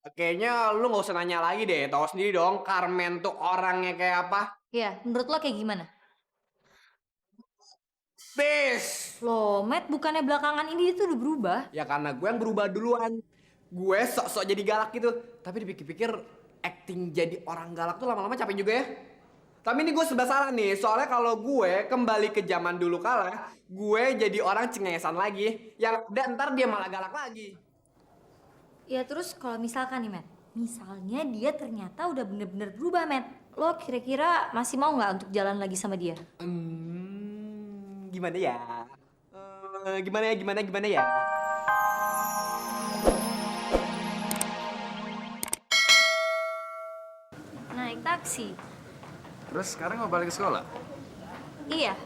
Kayaknya lu nggak usah nanya lagi deh. Tahu sendiri dong, Carmen tuh orangnya kayak apa. Ya, menurut lo kayak gimana? Peace. Loh, Matt, bukannya belakangan ini dia tuh udah berubah? Ya karena gue yang berubah duluan. Gue sok-sok jadi galak gitu. Tapi dipikir-pikir, acting jadi orang galak tuh lama-lama capek juga ya. Tapi ini gue serba salah nih. Soalnya kalau gue kembali ke zaman dulu kala, gue jadi orang cengengesan lagi. Yang dan ntar dia malah galak lagi. Ya terus kalau misalkan nih, Matt, misalnya dia ternyata udah bener-bener berubah, Matt. Lo kira-kira masih mau nggak untuk jalan lagi sama dia? Gimana ya? Gimana ya? Naik taksi? Terus sekarang mau balik ke sekolah? Iya.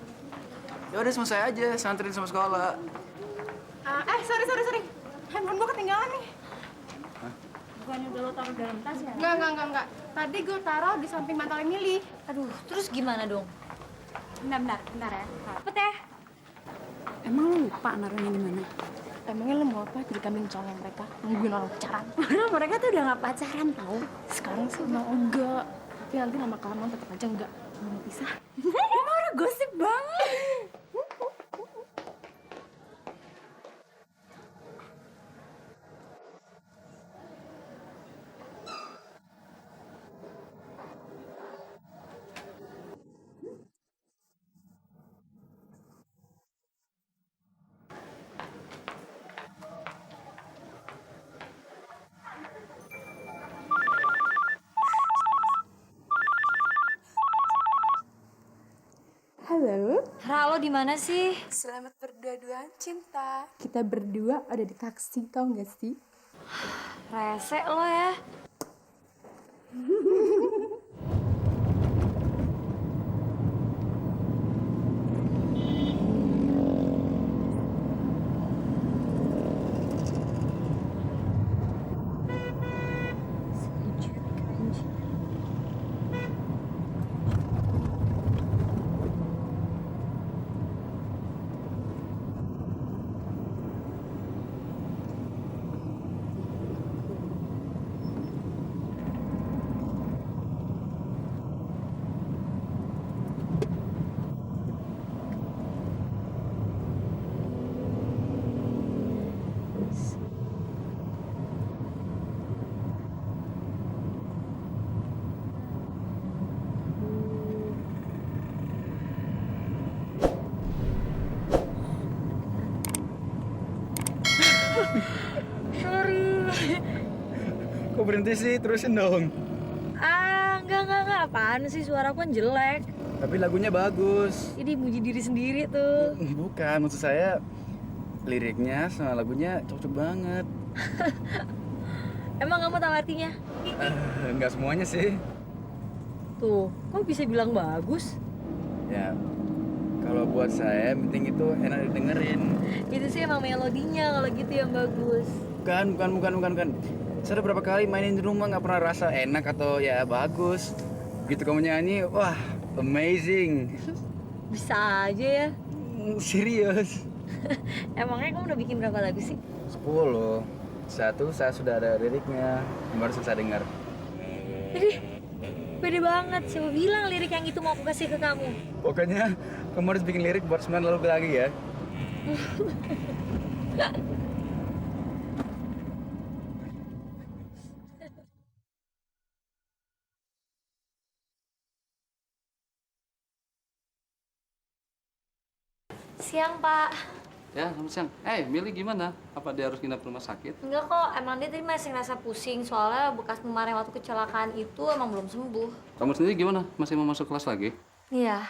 Ya udah sama saya aja, santrin sama sekolah. Sorry. Handphone gua ketinggalan nih. Bukannya udah lo taruh dalam tas ya? Enggak. Tadi gua taruh di samping bantalnya Mili. Aduh, terus gimana dong? Bentar ya. Cepet ya? Emang lu lupa naruhnya di mana? Emangnya lu mau apa jadi kambing colong mereka? Nungguin orang pacaran. Mereka tuh udah gak pacaran tau. Sekarang sih mau enggak. Tapi nanti lama kelamaan tetap aja enggak. Mau pisah. Emang udah gosip banget. Halo. Ra, lo di mana sih? Selamat berdua-duaan cinta. Kita berdua ada di taksi, tau gak sih? Rese lo ya. Sorry. Kok berhenti sih? Terusin dong. Enggak. Apaan sih, suara aku kan jelek. Tapi lagunya bagus. Ini muji diri sendiri tuh. Bukan, maksud saya liriknya sama lagunya cocok banget. Emang kamu tahu artinya? Enggak semuanya sih. Tuh, kok bisa bilang bagus? Ya, kalau buat saya penting itu enak didengerin. Itu sih emang melodinya kalau gitu yang bagus. Bukan. Saya udah berapa kali mainin di rumah nggak pernah rasa enak atau ya bagus. Gitu kamu nyanyi, wah amazing. Bisa aja ya. Serius. Emangnya kamu udah bikin berapa lagu sih? 10. Satu saya sudah ada liriknya, yang baru saya dengar. Jadi, pede banget. Siapa bilang lirik yang itu mau aku kasih ke kamu? Pokoknya kamu harus bikin lirik buat 9 lagu lagi ya. Siang, Pak. Ya, selamat siang. Mili gimana? Apa dia harus nginap rumah sakit? Enggak kok, emang dia tadi masih ngerasa pusing. Soalnya bekas kemarin waktu kecelakaan itu emang belum sembuh. Kamu sendiri gimana? Masih mau masuk kelas lagi? Iya.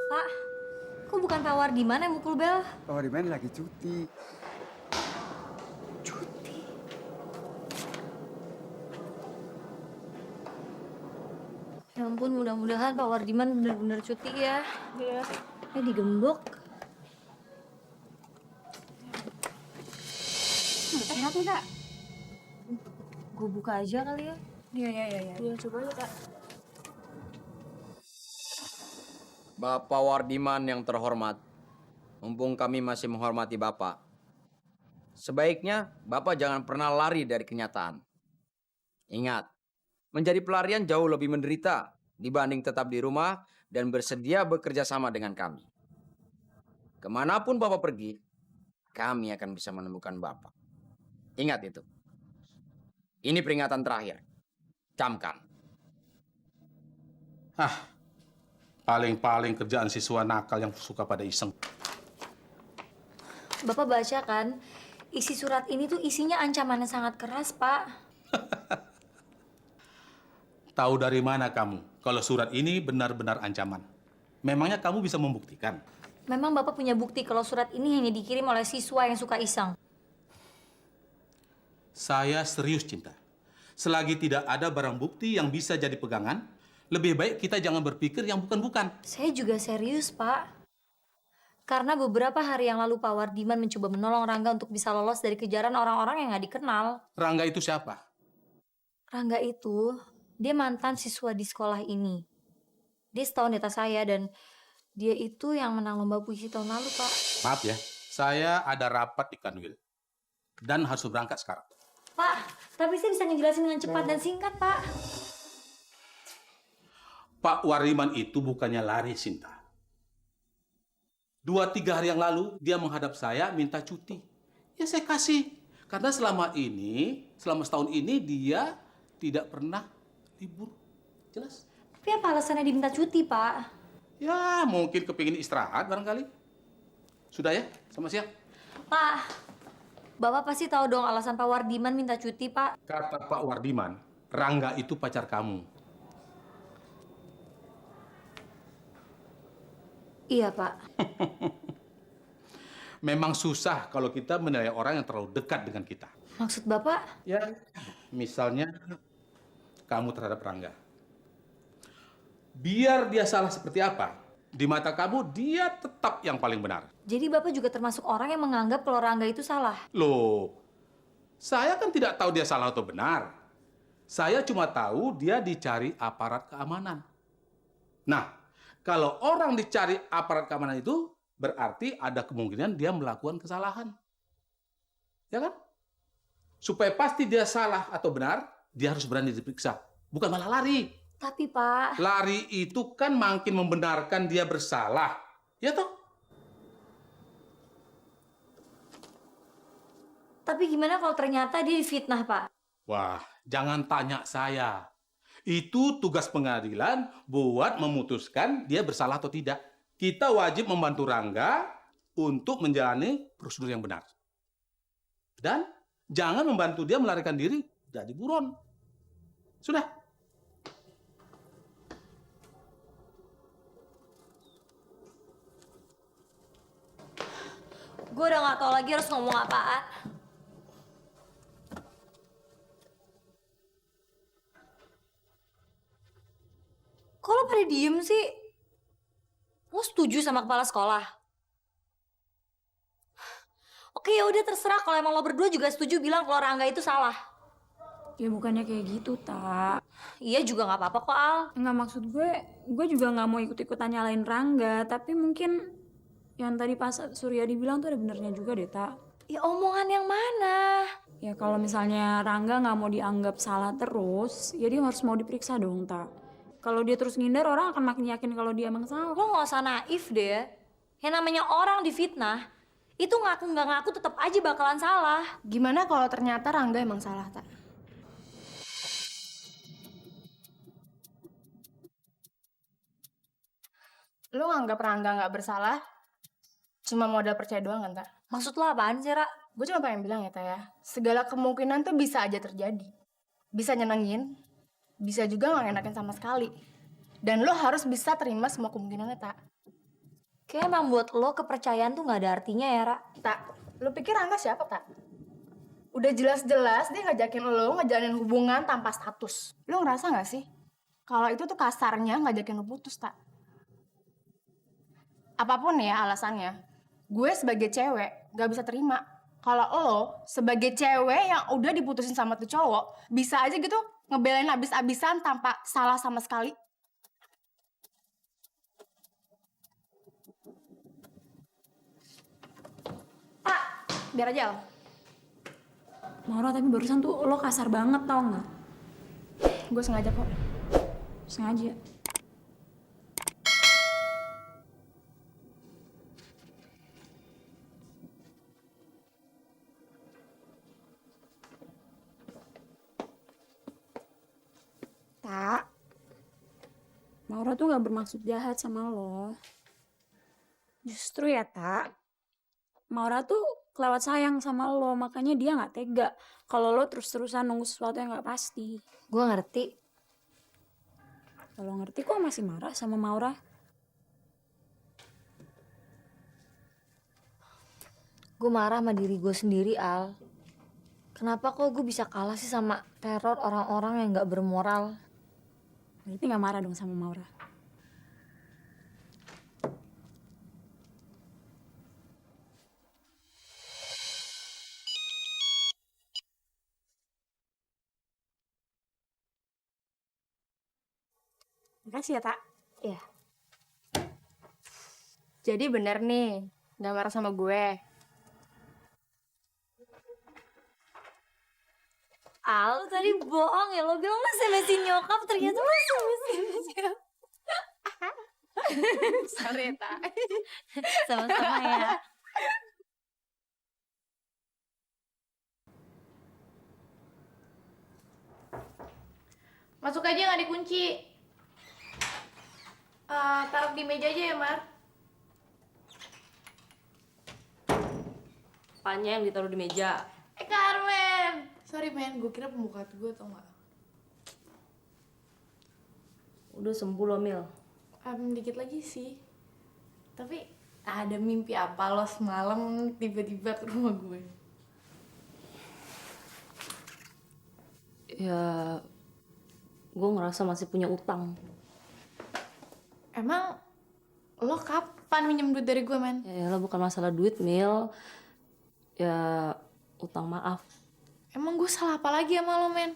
Pak, kok bukan Pak Wardiman yang mukul bel? Oh, di mana lagi cuti? Cuti. Ya ampun, mudah-mudahan Pak Wardiman benar-benar cuti ya. Iya. Digembok. Sehat nih, Kak? Gue buka aja kali ya. Iya, coba aja, Kak. Bapak Wardiman yang terhormat, mumpung kami masih menghormati Bapak, sebaiknya Bapak jangan pernah lari dari kenyataan. Ingat, menjadi pelarian jauh lebih menderita dibanding tetap di rumah dan bersedia bekerja sama dengan kami. Kemanapun Bapak pergi, kami akan bisa menemukan Bapak. Ingat itu. Ini peringatan terakhir. Camkan. Paling-paling kerjaan siswa nakal yang suka pada iseng. Bapak baca kan, isi surat ini tuh isinya ancamannya sangat keras, Pak. Tahu dari mana kamu kalau surat ini benar-benar ancaman? Memangnya kamu bisa membuktikan? Memang Bapak punya bukti kalau surat ini hanya dikirim oleh siswa yang suka iseng. Saya serius, Cinta. Selagi tidak ada barang bukti yang bisa jadi pegangan, lebih baik kita jangan berpikir yang bukan-bukan. Saya juga serius, Pak. Karena beberapa hari yang lalu Pak Wardiman mencoba menolong Rangga untuk bisa lolos dari kejaran orang-orang yang nggak dikenal. Rangga itu siapa? Rangga itu, dia mantan siswa di sekolah ini. Dia setahun di atas saya dan dia itu yang menang lomba puisi tahun lalu, Pak. Maaf ya, saya ada rapat di Kanwil. Dan harus berangkat sekarang. Pak, tapi saya bisa ngejelasin dengan cepat dan singkat, Pak. Pak Wardiman itu bukannya lari, Cinta. 2-3 hari yang lalu, dia menghadap saya minta cuti. Ya saya kasih. Karena selama setahun ini dia tidak pernah libur. Jelas? Tapi apa alasannya diminta cuti, Pak? Ya mungkin kepingin istirahat barangkali. Sudah ya, sama siang. Pak, Bapak pasti tahu dong alasan Pak Wardiman minta cuti, Pak. Kata Pak Wardiman, Rangga itu pacar kamu. Iya, Pak. Memang susah kalau kita menilai orang yang terlalu dekat dengan kita. Maksud Bapak? Ya, misalnya kamu terhadap Rangga. Biar dia salah seperti apa, di mata kamu dia tetap yang paling benar. Jadi Bapak juga termasuk orang yang menganggap kalau Rangga itu salah? Loh, saya kan tidak tahu dia salah atau benar. Saya cuma tahu dia dicari aparat keamanan. Nah, kalau orang dicari aparat keamanan itu, berarti ada kemungkinan dia melakukan kesalahan. Ya kan? Supaya pasti dia salah atau benar, dia harus berani diperiksa. Bukan malah lari. Tapi Pak... Lari itu kan makin membenarkan dia bersalah. Ya toh? Tapi gimana kalau ternyata dia difitnah, Pak? Wah, jangan tanya saya. Itu tugas pengadilan buat memutuskan dia bersalah atau tidak. Kita wajib membantu Rangga untuk menjalani prosedur yang benar. Dan jangan membantu dia melarikan diri jadi buron. Sudah. Gue udah gak tau lagi harus ngomong apaan. Kok lo pada diem sih? Lo setuju sama kepala sekolah? Oke, ya udah terserah. Kalau emang lo berdua juga setuju bilang kalau Rangga itu salah. Ya bukannya kayak gitu, Tak. Iya juga nggak apa-apa kok, Al. Nggak, maksud gue juga nggak mau ikut-ikutan nyalain Rangga. Tapi mungkin yang tadi Pak Suryadi bilang tuh ada benernya juga deh, Tak. Ya omongan yang mana? Ya kalau misalnya Rangga nggak mau dianggap salah terus, ya dia harus mau diperiksa dong, Tak. Kalau dia terus ngindar, orang akan makin yakin kalau dia emang salah. Lo nggak usah naif deh. Yang namanya orang difitnah, itu ngaku nggak ngaku tetap aja bakalan salah. Gimana kalau ternyata Rangga emang salah, Tak? Lo nganggap Rangga nggak bersalah, cuma modal percaya doang kan, Tak? Maksud lo apaan sih, Ra? Gue cuma pengen bilang ya, Tak ya. Segala kemungkinan tuh bisa aja terjadi. Bisa nyenengin, bisa juga nggak ngenakin sama sekali. Dan lo harus bisa terima semua kemungkinannya, Tak. Kayak emang buat lo kepercayaan tuh nggak ada artinya ya, Ra. Tak, lo pikir Rangga siapa, Tak? Udah jelas-jelas dia ngajakin lo ngejalanin hubungan tanpa status. Lo ngerasa nggak sih? Kalau itu tuh kasarnya ngajakin lo putus, Tak. Apapun ya alasannya, gue sebagai cewek gak bisa terima. Kalau lo sebagai cewek yang udah diputusin sama tuh cowok, bisa aja gitu ngebelain abis-abisan tanpa salah sama sekali. biar aja Al. Maura, tapi barusan tuh lo kasar banget tau nggak? Gue sengaja kok. Sengaja. Tak. Maura tuh gak bermaksud jahat sama lo. Justru ya, Tak. Maura tuh kelewat sayang sama lo, makanya dia gak tega kalau lo terus-terusan nunggu sesuatu yang gak pasti. Gue ngerti. Kalau ngerti kok masih marah sama Maura? Gue marah sama diri gue sendiri, Al. Kenapa kok gue bisa kalah sih sama teror orang-orang yang gak bermoral? Berarti gak marah dong sama Maura? Makasih ya, Tak. Iya. Jadi bener nih, gak marah sama gue. Al, tadi bohong ya. Lo bilang lo SMS nyokap, ternyata lo SMS nyokap. Sorry, Tak. Sama-sama ya. Masuk aja nggak dikunci. Taruh di meja aja ya, Mar. Apanya yang ditaruh di meja? Carmen. Sorry, men. Gue kira pembukaan gue tau nggak. Udah sembuh loh, Mil. Dikit lagi sih. Tapi ada mimpi apa lo semalam tiba-tiba ke rumah gue? Ya, gue ngerasa masih punya utang. Emang lo kapan minjem duit dari gue, men? Ya lah, bukan masalah duit, Mil. Ya, utang maaf. Emang gue salah apa lagi sama lo, men?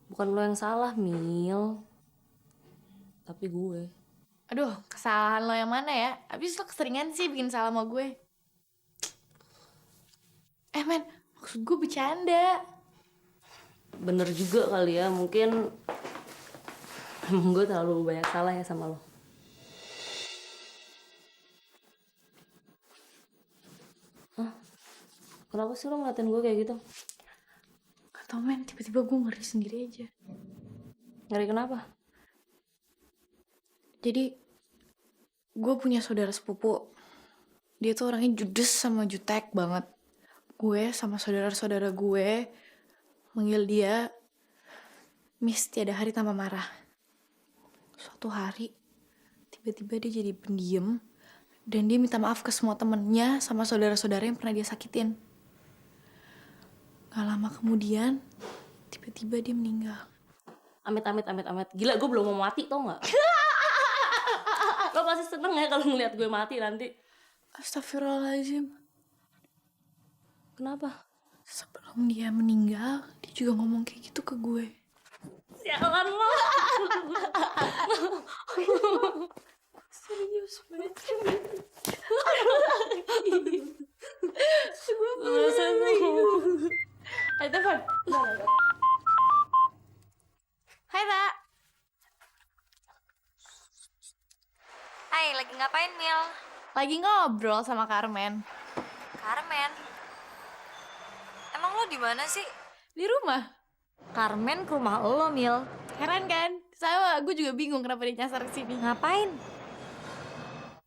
Bukan lo yang salah, Mil. Tapi gue. Aduh, kesalahan lo yang mana ya? Abis lo keseringan sih bikin salah sama gue. Men, maksud gue bercanda. Bener juga kali ya, mungkin emang gue terlalu banyak salah ya sama lo. Hah? Kenapa sih lo ngeliatin gue kayak gitu? Gak tau, men, tiba-tiba gue ngeri sendiri aja. Ngeri kenapa? Jadi, gue punya saudara sepupu. Dia tuh orangnya judes sama jutek banget. Gue sama saudara-saudara gue manggil dia Miss tiada hari tanpa marah. Suatu hari, tiba-tiba dia jadi pendiam dan dia minta maaf ke semua temennya sama saudara-saudara yang pernah dia sakitin. Gak lama kemudian, tiba-tiba dia meninggal. Amit. Gila, gue belum mau mati, tau gak? Lo pasti seneng ya kalau ngeliat gue mati nanti. Astagfirullahaladzim. Kenapa? Sebelum dia meninggal, dia juga ngomong kayak gitu ke gue. Sialan lo. Serius, men. Hai, telepon. Hai, Tak. Hai, lagi ngapain, Mil? Lagi ngobrol sama Carmen. Carmen? Emang lo di mana sih? Di rumah. Carmen ke rumah lo, Mil. Heran kan? Sama, gue juga bingung kenapa dia nyasar ke sini. Ngapain?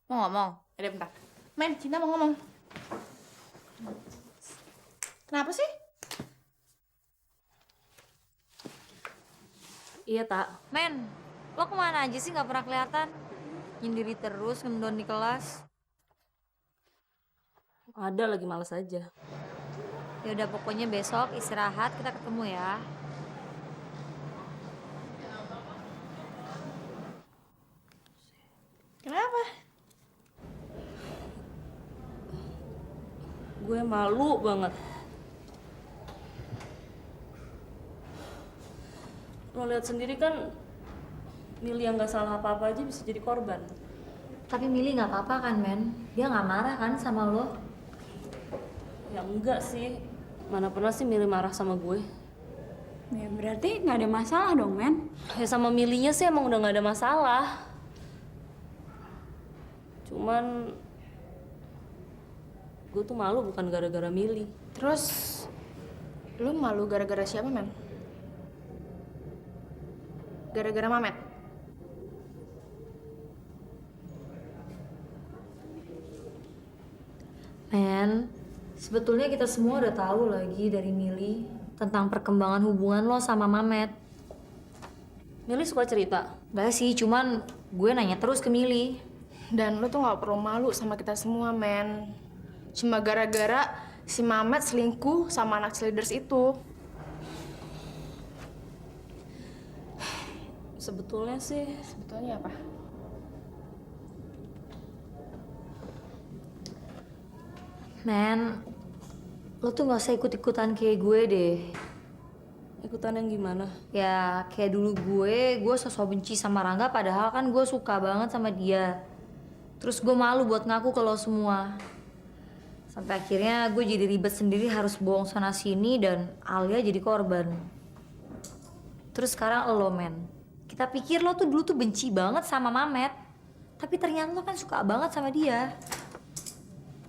Mau ngomong? Ada bentar. Men, Cinta mau ngomong. Kenapa sih? Iya, Tak. Men, lo kemana aja sih gak pernah kelihatan? Nyendiri terus, ngendon di kelas. Ada lagi males aja. Ya udah, pokoknya besok istirahat kita ketemu ya. Kenapa? Gue malu banget. Lo lihat sendiri kan, Mili yang gak salah apa-apa aja bisa jadi korban. Tapi Mili gak apa-apa kan, men? Dia gak marah kan sama lo? Ya Ya enggak sih. Mana pernah sih Mili marah sama gue? Ya berarti nggak ada masalah dong, men. Ya sama Milinya sih emang udah nggak ada masalah. Cuman gue tuh malu bukan gara-gara Mili. Terus lu malu gara-gara siapa, men? Gara-gara Mamet? Men, sebetulnya kita semua udah tahu lagi dari Mili tentang perkembangan hubungan lo sama Mamet. Mili suka cerita. Gak sih, cuman gue nanya terus ke Mili. Dan lu tuh gak perlu malu sama kita semua, men. Cuma gara-gara si Mamet selingkuh sama anak cheerleaders itu. Sebetulnya sih Sebetulnya apa? Men, lo tuh gak usah ikut-ikutan kayak gue deh. ikutan yang gimana? Ya kayak dulu gue sosok benci sama Rangga padahal kan gue suka banget sama dia. Terus gue malu buat ngaku ke lo semua. Sampai akhirnya gue jadi ribet sendiri harus bohong sana sini dan Alia jadi korban. Terus sekarang lo, men. Kita pikir lo tuh dulu tuh benci banget sama Mamet. Tapi ternyata lo kan suka banget sama dia.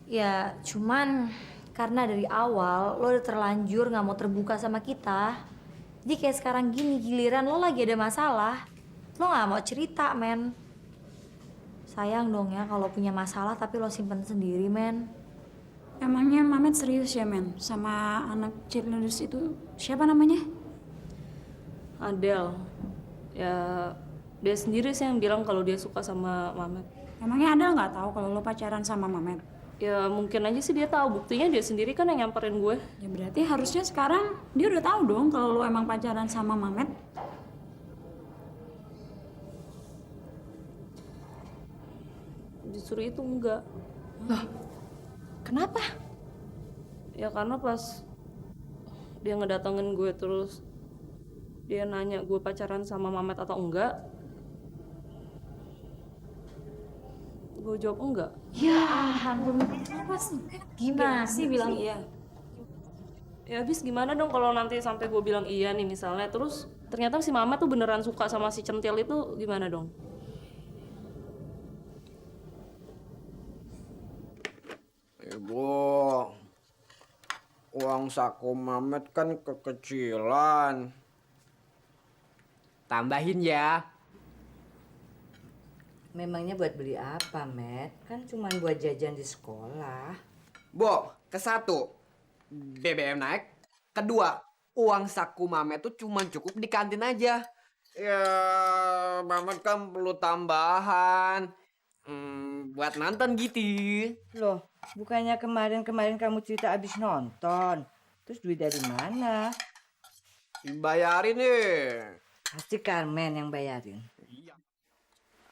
Ya cuman karena dari awal lo udah terlanjur gak mau terbuka sama kita. Jadi kayak sekarang gini giliran lo lagi ada masalah. Lo gak mau cerita, men. Sayang dong ya kalau punya masalah tapi lo simpen sendiri, men. Emangnya Mamet serius ya, men? Sama anak cheerleaders itu siapa namanya? Adele. Ya dia sendiri sih yang bilang kalau dia suka sama Mamet. Emangnya Adel nggak tahu kalau lo pacaran sama Mamet? Ya mungkin aja sih dia tahu. Buktinya dia sendiri kan yang nyamperin gue. Ya berarti harusnya sekarang dia udah tahu dong kalau lo emang pacaran sama Mamet. Justru itu enggak. Loh, kenapa? Ya karena pas dia ngedatengin gue terus dia nanya gue pacaran sama Mamet atau enggak. Gue jawab enggak. Ya ampun, apa sih? Gimana sih bilang iya? Ya habis gimana dong kalau nanti sampai gue bilang iya nih misalnya terus ternyata si Mamet tuh beneran suka sama si Centil itu gimana dong? Ibu, uang saku Mamet kan kekecilan. Tambahin ya. Memangnya buat beli apa, Met? Kan cuma buat jajan di sekolah. Bo, ke satu, BBM naik. Kedua, uang saku Mamet tuh cuma cukup di kantin aja. Ya, Mamet kan perlu tambahan. Buat nonton gitu. Loh, bukannya kemarin-kemarin kamu cerita abis nonton. Terus duit dari mana? Dibayarin nih. Pasti Carmen yang bayarin. Iya.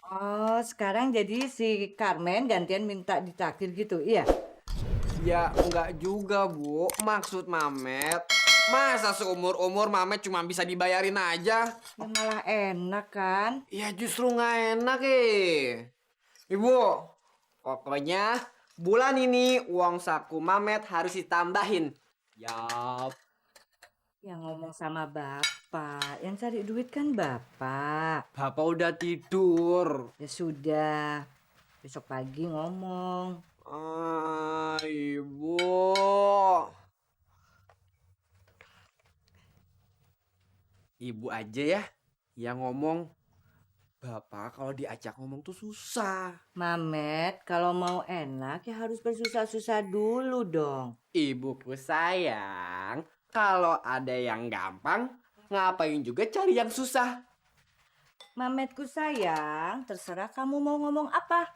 Oh, sekarang jadi si Carmen gantian minta ditraktir gitu, iya? Ya enggak juga, Bu. Maksud Mamet, masa seumur-umur Mamet cuma bisa dibayarin aja? Ya malah enak kan? Ya justru nggak enak Ibu, pokoknya bulan ini uang saku Mamet harus ditambahin. Yap. Yang ngomong sama bapak, yang cari duit kan bapak. Bapak udah tidur. Ya sudah, besok pagi ngomong. Ibu. Ibu aja ya yang ngomong. Bapak kalau diajak ngomong tuh susah. Mamet, kalau mau enak ya harus bersusah-susah dulu dong. Ibuku sayang, kalau ada yang gampang, ngapain juga cari yang susah? Mametku sayang, terserah kamu mau ngomong apa.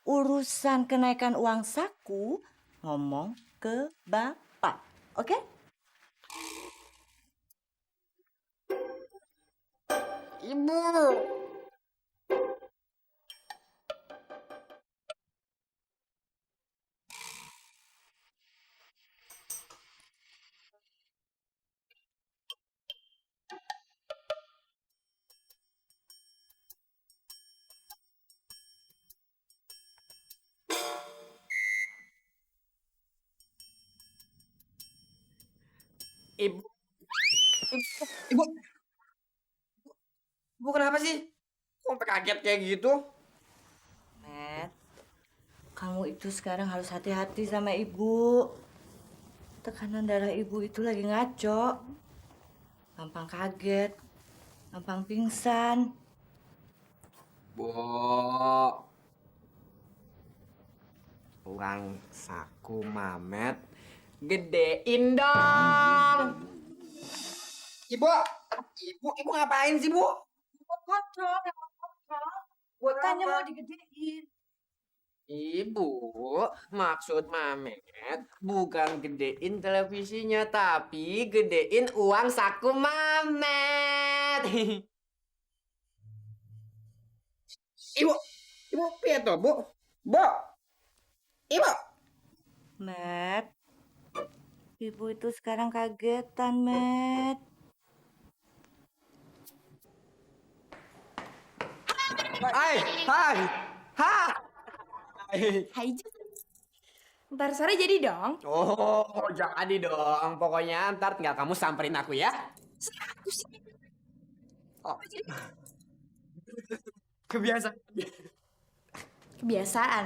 Urusan kenaikan uang saku, ngomong ke bapak, oke? Ibu. Ibu, ibu, ibu kenapa sih? Kok sampai kaget kayak gitu? Matt, kamu itu sekarang harus hati-hati sama ibu. Tekanan darah ibu itu lagi ngaco. Gampang kaget, gampang pingsan. Bo, uang saku Mamet gedein dong. Ibu, ibu ngapain sih, Bu? Kontrol, buatannya mau digedein. Ibu, maksud Mamet bukan gedein televisinya, tapi gedein uang saku Mamet. Ibu, piye toh, Bu? Bu, ibu. Matt, ibu itu sekarang kagetan, Matt. Hai. Hai, ntar sore jadi dong. Oh, jadi dong. Pokoknya ntar tinggal kamu samperin aku ya. Oh. Kebiasaan. Kebiasaan.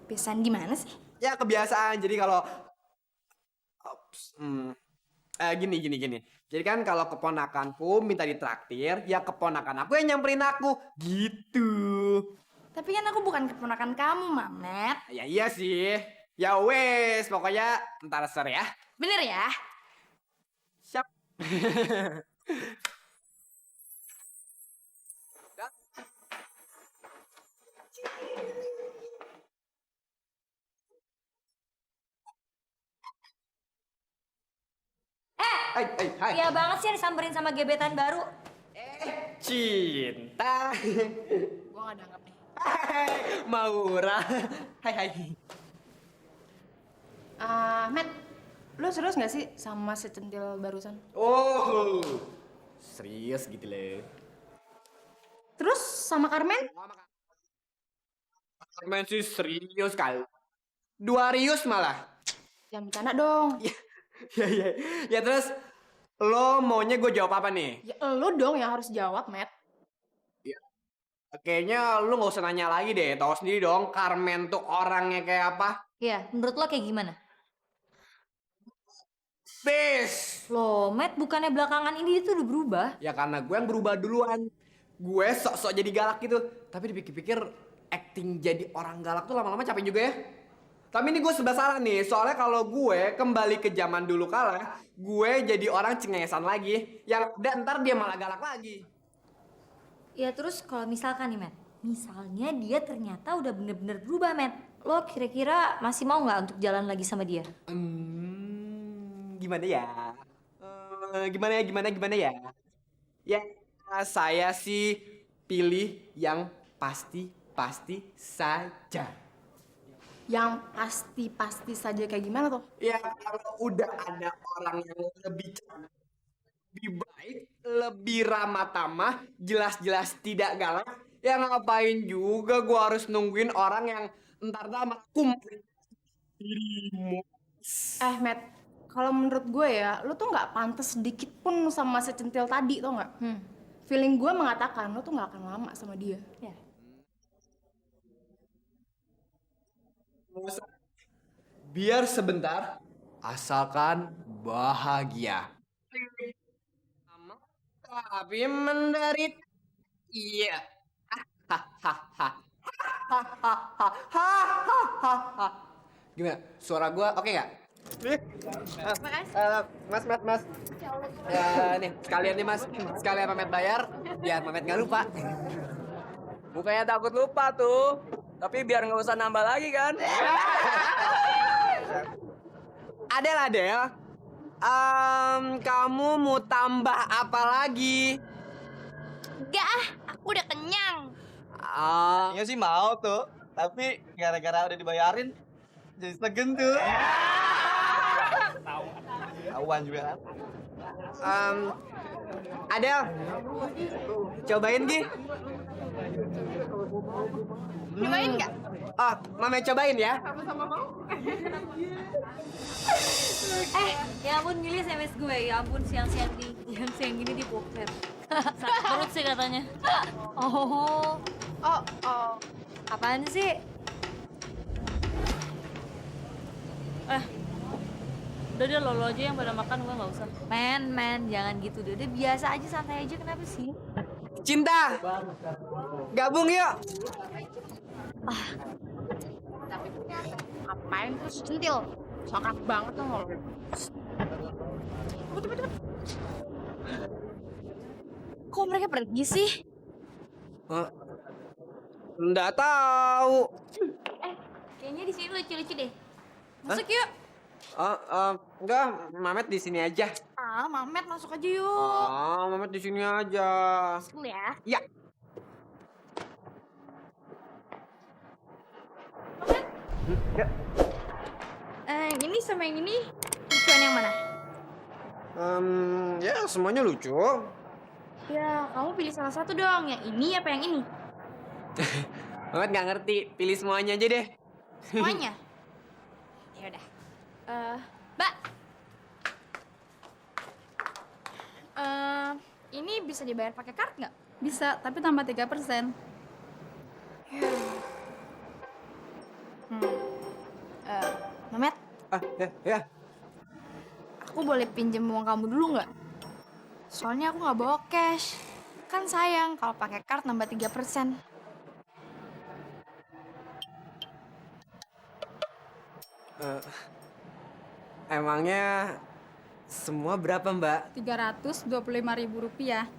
Kebiasaan gimana sih? Ya kebiasaan. Jadi kalau gini. Jadi kan kalau keponakanku minta ditraktir, ya keponakan aku yang nyamperin aku. Gitu. Tapi kan aku bukan keponakan kamu, Mamet. Ya iya sih. Ya wes, pokoknya ntar sore ya. Bener ya? Siap. Hai. Iya banget sih disamperin sama gebetan baru. Cinta. Gua gak dianggap nih. Maura. Hai. Matt, lu serius gak sih sama si centil barusan? Oh, serius gitu loh. Terus sama Carmen? Carmen sih serius kali. 2 rius malah. Jangan bercanda dong. Ya terus lo maunya gue jawab apa nih? Ya lu dong yang harus jawab, Matt. Kayaknya lu gak usah nanya lagi deh. Tahu sendiri dong Carmen tuh orangnya kayak apa. Iya, menurut lo kayak gimana? Peace. Loh, Matt, bukannya belakangan ini itu udah berubah? Ya karena gue yang berubah duluan. Gue sok-sok jadi galak gitu. Tapi dipikir-pikir acting jadi orang galak tuh lama-lama capek juga ya. Tapi ini gue serba salah nih. Soalnya kalau gue kembali ke zaman dulu kala, gue jadi orang cengengesan lagi. Yang udah ntar dia malah galak lagi. Ya terus kalau misalkan nih, Matt. Misalnya dia ternyata udah bener-bener berubah, Matt. Lo kira-kira masih mau nggak untuk jalan lagi sama dia? Gimana ya? Gimana ya? Ya, saya sih pilih yang pasti saja. Yang pasti saja kayak gimana tuh? Ya, kalau udah ada orang yang lebih cantik, lebih baik, lebih ramah tamah, jelas-jelas tidak galak, ya ngapain juga gua harus nungguin orang yang entar malah kumpul dirimu. Matt, kalau menurut gue ya, lu tuh nggak pantas sedikit pun sama si centil tadi, tau nggak? Feeling gue mengatakan lu tuh nggak akan lama sama dia. Ya. Biar sebentar, asalkan bahagia. Tapi menderit, iya. Gimana? Suara gua oke nggak? Mas. Ya nih, sekalian nih mas. Sekalian Mamet bayar, biar Mamet nggak lupa. Bukannya takut lupa tuh. Tapi biar nggak usah nambah lagi kan. Adel. Kamu mau tambah apa lagi? Enggak, aku udah kenyang. Iya sih mau tuh, tapi gara-gara udah dibayarin jadi segen tuh. Awan juga kan. Adel, cobain Gi. Nyobain nggak? Oh, Mame cobain ya. Ya ampun Gili SMS gue, ya ampun siang-siang gini di poker. Sakit perut sih katanya. Oh, Oh. apaan sih? Udah deh lo aja yang pada makan, gue nggak usah. Men, jangan gitu deh. Udah biasa aja, santai aja. Kenapa sih? Cinta, gabung yuk. Ngapain terus centil? Sokak banget lo. Kok mereka pergi sih? Nggak tahu. Kayaknya di sini lucu-lucu deh. Masuk yuk. Enggak, Mamet di sini aja. Ah, Mamet masuk aja yuk. Mamet di sini aja. Masuk ya. Ya. Yang ini sama yang ini, lucuan yang mana? Ya semuanya lucu. Ya, kamu pilih salah satu dong. Yang ini apa yang ini? Mamet nggak ngerti, pilih semuanya aja deh. Semuanya? Ya udah. Mbak. Ini bisa dibayar pakai kartu nggak? Bisa, tapi tambah 3%. Mamet, Ya. aku boleh pinjem uang kamu dulu nggak? Soalnya aku nggak bawa cash. Kan sayang kalau pakai kartu nambah 3%. Emangnya semua berapa, Mbak? Rp325.000.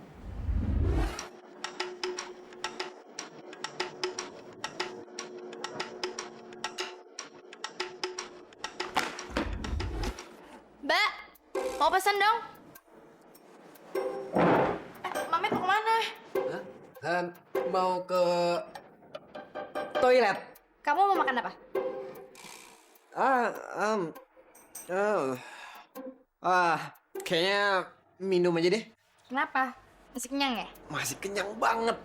Mbak, mau pesan dong? Mamet mau kemana? Mau ke toilet. Kamu mau makan apa? Kayaknya minum aja deh. Kenapa? Masih kenyang ya? Masih kenyang banget.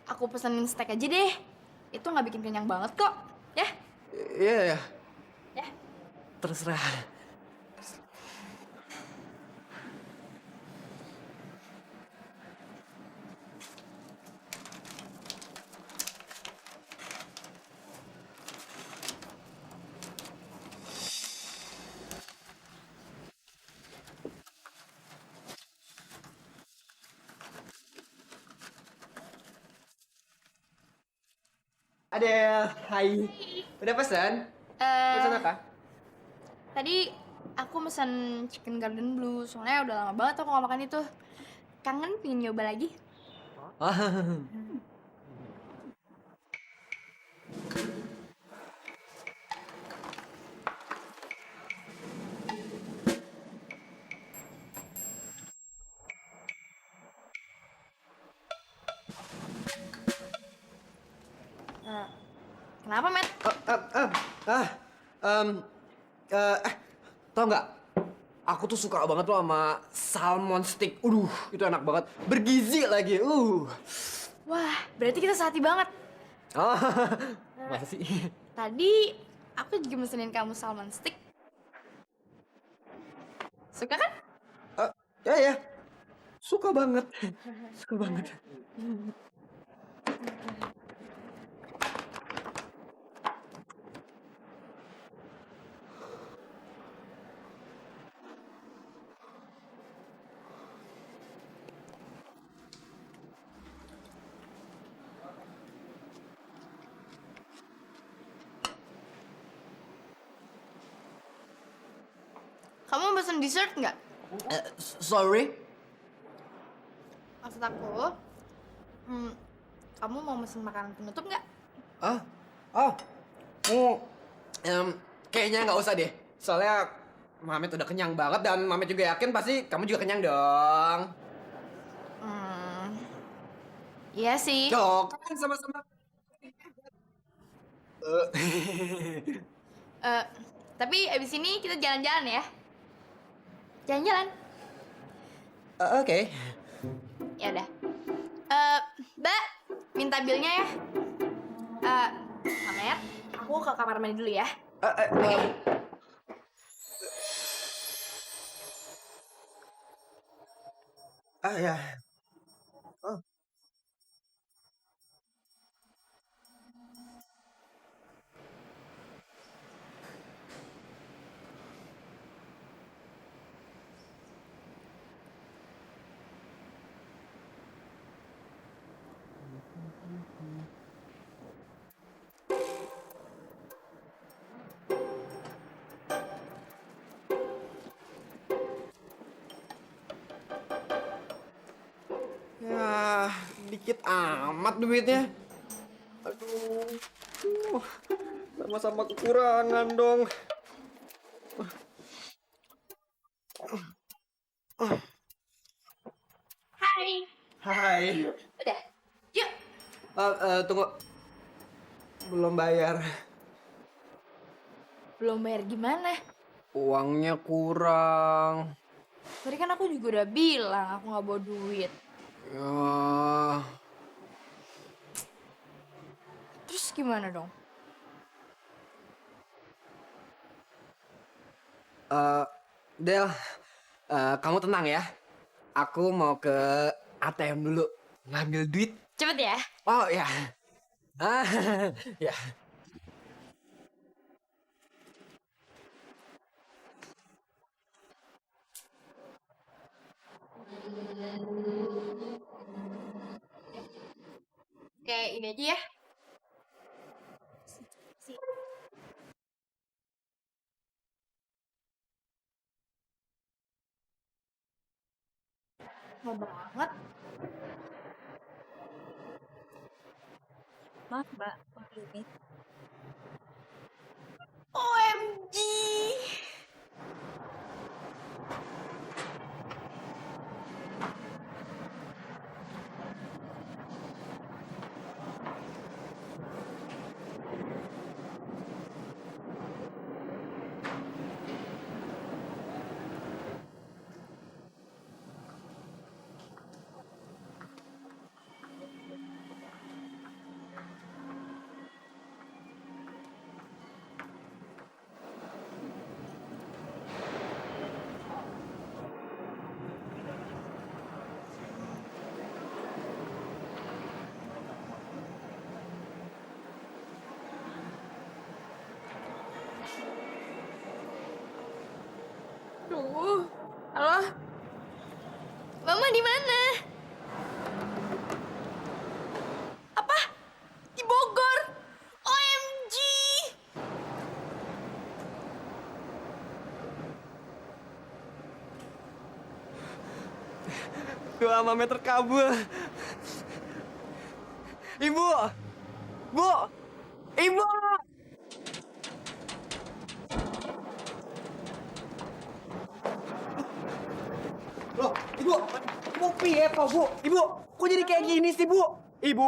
Aku pesenin steak aja deh. Itu nggak bikin kenyang banget kok. Ya? Iya. Ya. Terserah. Adel, hai. Udah pesan? Pesan apa? Tadi aku pesan chicken garden blue. Soalnya udah lama banget aku nggak makan itu. Kangen pengen nyoba lagi. Kenapa, Matt? Tau nggak? Aku tuh suka banget loh sama salmon steak. Itu enak banget. Bergizi lagi. Wah, berarti kita sehati banget. Oh, masa sih? Tadi aku juga mesenin kamu salmon steak. Suka kan? Ya. Suka banget. Suka banget. Kamu mau pesen dessert nggak? Sorry? Maksud aku, kamu mau pesen makanan penutup nggak? Kayaknya nggak usah deh. Soalnya Mamet udah kenyang banget dan Mamet juga yakin pasti kamu juga kenyang dong. Iya sih. Cok, kan sama-sama. Tapi abis ini kita jalan-jalan ya. Jalan-jalan. Oke. Ya udah. Mbak, minta bilnya ya. Mamet, aku ke kamar mandi dulu ya. Ya. Ya, dikit amat duitnya. Aduh, sama-sama kekurangan dong. Hai. Hai. Udah. Yuk. Tunggu. Belum bayar. Belum bayar gimana? Uangnya kurang. Tadi kan aku juga udah bilang aku nggak bawa duit. Ya. Terus gimana dong? Del, kamu tenang ya. Aku mau ke ATM dulu ngambil duit. Cepet ya. Oh ya. Ya. Kayak ini aja ya. Mau banget. Maaf, Mbak. Ini. OMG. Duh, halo? Mama di mana? Apa? Di Bogor? OMG! Dua Mame terkabul. Ibu! Bu! Ibu! Loh, Ibu! Ibu piye kok, Bu? Ibu, kok jadi kayak gini sih, Bu? Ibu!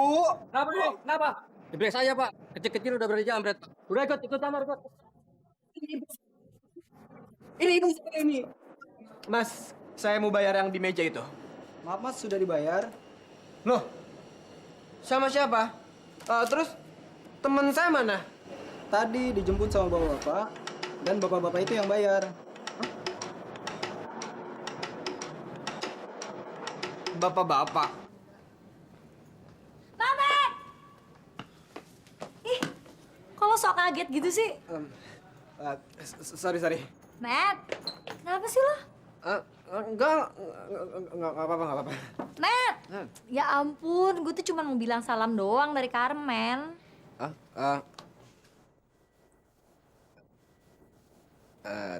Kenapa nih? Kenapa? Diberi saya, Pak. Kecil-kecil udah berani jambret. Udah ikut kamar, ikut. Ini Ibu saya ini. Mas, saya mau bayar yang di meja itu. Maaf mas, sudah dibayar. Loh, sama siapa? Terus teman saya mana? Tadi dijemput sama bapak-bapak, dan bapak-bapak itu yang bayar. Bapak-bapak. Mamet! Ih, kok lo sok kaget gitu sih? Sorry. Matt, kenapa sih lo? Enggak apa-apa. Matt! Ya ampun, gue tuh cuma mau bilang salam doang dari Carmen.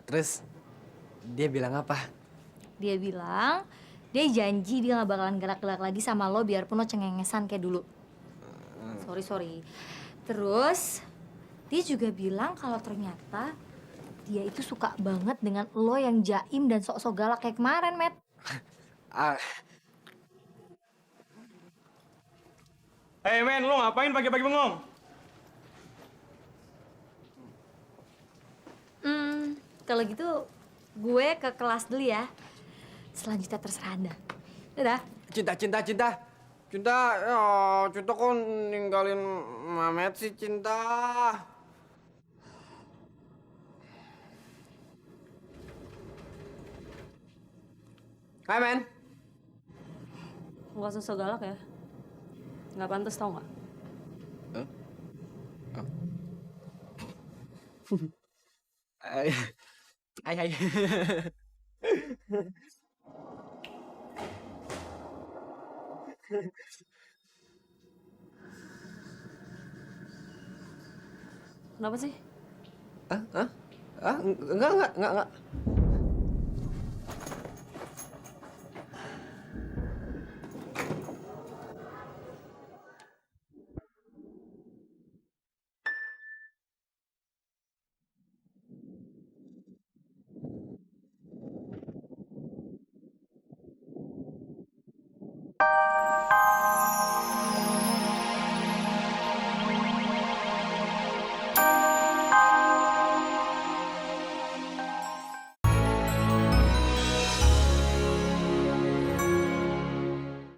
Terus dia bilang apa? Dia bilang, dia janji dia gak bakalan galak-galak lagi sama lo biarpun lo cengengesan kayak dulu. Sorry. Terus, dia juga bilang kalau ternyata dia itu suka banget dengan lo yang jaim dan sok-sok galak kayak kemarin, Matt. Hey men, lo ngapain pagi-pagi bengong? Kalau gitu gue ke kelas dulu ya. Selanjutnya terserah Anda. Dadah. Cinta, cinta, cinta. Cinta, ya Cinta kok ninggalin Mamet sih, Cinta. Hai, men. Nggak usah so galak ya. Nggak pantas tau nggak? Hai, hai. Kenapa sih? Enggak.